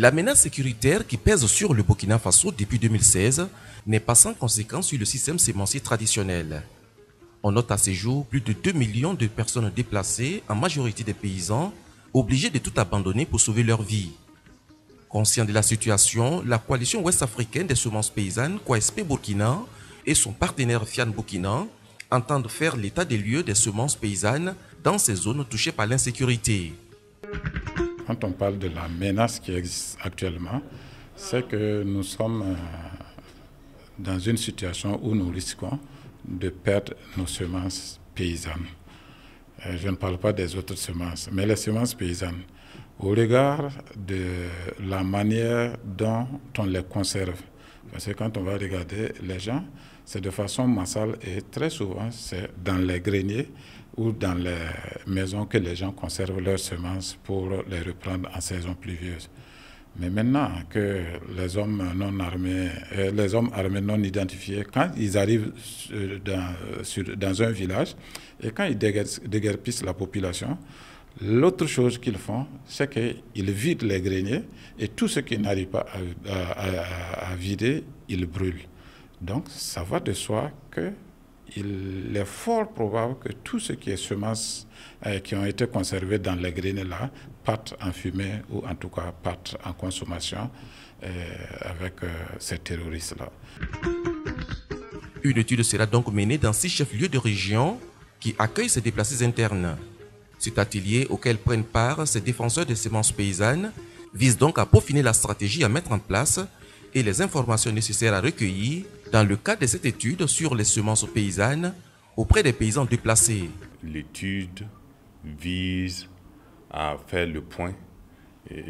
La menace sécuritaire qui pèse sur le Burkina Faso depuis 2016 n'est pas sans conséquence sur le système sémencier traditionnel. On note à ce jour plus de 2 millions de personnes déplacées, en majorité des paysans, obligés de tout abandonner pour sauver leur vie. Conscient de la situation, la coalition ouest-africaine des semences paysannes, KOSP Burkina, et son partenaire Fian Burkina entendent faire l'état des lieux des semences paysannes dans ces zones touchées par l'insécurité. Quand on parle de la menace qui existe actuellement, c'est que nous sommes dans une situation où nous risquons de perdre nos semences paysannes. Je ne parle pas des autres semences, mais les semences paysannes. Au regard de la manière dont on les conserve, parce que quand on va regarder les gens, c'est de façon massale et très souvent c'est dans les greniers ou dans les maisons que les gens conservent leurs semences pour les reprendre en saison pluvieuse. Mais maintenant que les hommes non armés, les hommes armés non identifiés, quand ils arrivent dans un village et quand ils déguerpissent la population, l'autre chose qu'ils font, c'est qu'ils vident les greniers et tout ce qu'ils n'arrivent pas à vider, ils brûlent. Donc ça va de soi qu'il est fort probable que tout ce qui est semences qui ont été conservées dans les greniers là partent en fumée ou en tout cas partent en consommation avec ces terroristes-là. Une étude sera donc menée dans 6 chefs-lieux de région qui accueillent ces déplacés internes. Cet atelier auquel prennent part ces défenseurs des semences paysannes vise donc à peaufiner la stratégie à mettre en place et les informations nécessaires à recueillir dans le cadre de cette étude sur les semences paysannes auprès des paysans déplacés. L'étude vise à faire le point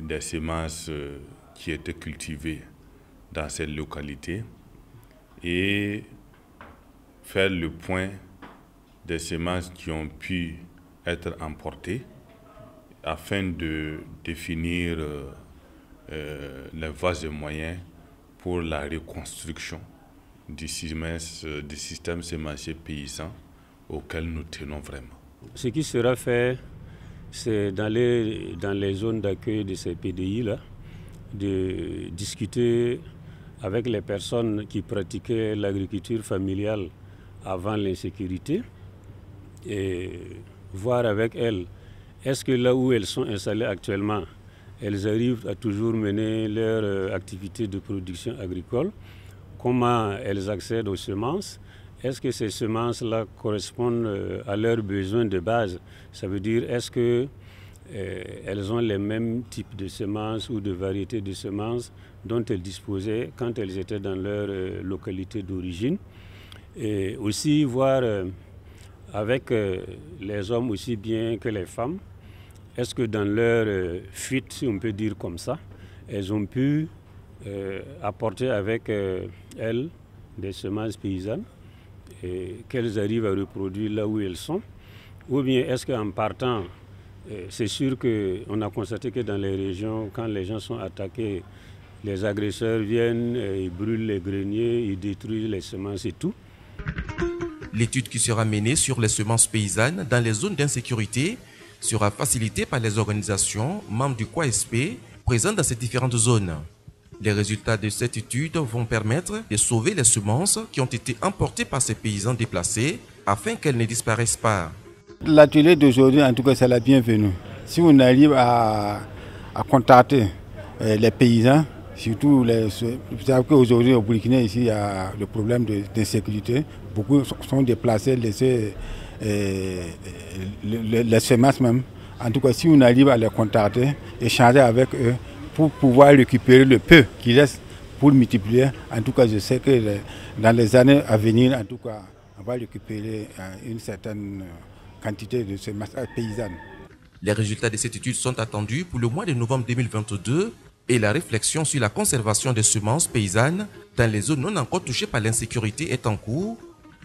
des semences qui étaient cultivées dans cette localité et faire le point des semences qui ont pu être emportées afin de définir les voies et moyens pour la reconstruction du système sémencier paysan auquel nous tenons vraiment. Ce qui sera fait, c'est d'aller dans les zones d'accueil de ces PDI-là, de discuter avec les personnes qui pratiquaient l'agriculture familiale avant l'insécurité et voir avec elles, est-ce que là où elles sont installées actuellement, elles arrivent à toujours mener leur activité de production agricole, comment elles accèdent aux semences, est-ce que ces semences-là correspondent à leurs besoins de base, ça veut dire est-ce qu'elles ont les mêmes types de semences ou de variétés de semences dont elles disposaient quand elles étaient dans leur localité d'origine, et aussi voir avec les hommes aussi bien que les femmes, est-ce que dans leur fuite, si on peut dire comme ça, elles ont pu apporter avec elles des semences paysannes et qu'elles arrivent à reproduire là où elles sont, ou bien est-ce qu'en partant, c'est sûr qu'on a constaté que dans les régions, quand les gens sont attaqués, les agresseurs viennent, ils brûlent les greniers, ils détruisent les semences et tout. L'étude qui sera menée sur les semences paysannes dans les zones d'insécurité sera facilitée par les organisations membres du KOSP présentes dans ces différentes zones. Les résultats de cette étude vont permettre de sauver les semences qui ont été emportées par ces paysans déplacés afin qu'elles ne disparaissent pas. L'atelier d'aujourd'hui, en tout cas, c'est la bienvenue. Si on arrive à contacter les paysans, surtout, vous savez qu'aujourd'hui au Burkina, ici, il y a le problème d'insécurité. Beaucoup sont déplacés, laissés les semences même. En tout cas, si on arrive à les contacter, échanger avec eux pour pouvoir récupérer le peu qui reste pour multiplier, en tout cas, je sais que dans les années à venir, en tout cas, on va récupérer une certaine quantité de semences paysannes. Les résultats de cette étude sont attendus pour le mois de novembre 2022 et la réflexion sur la conservation des semences paysannes dans les zones non encore touchées par l'insécurité est en cours,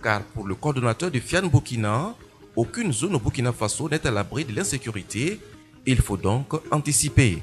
car pour le coordonnateur de Fian Burkina, aucune zone au Burkina Faso n'est à l'abri de l'insécurité. Il faut donc anticiper.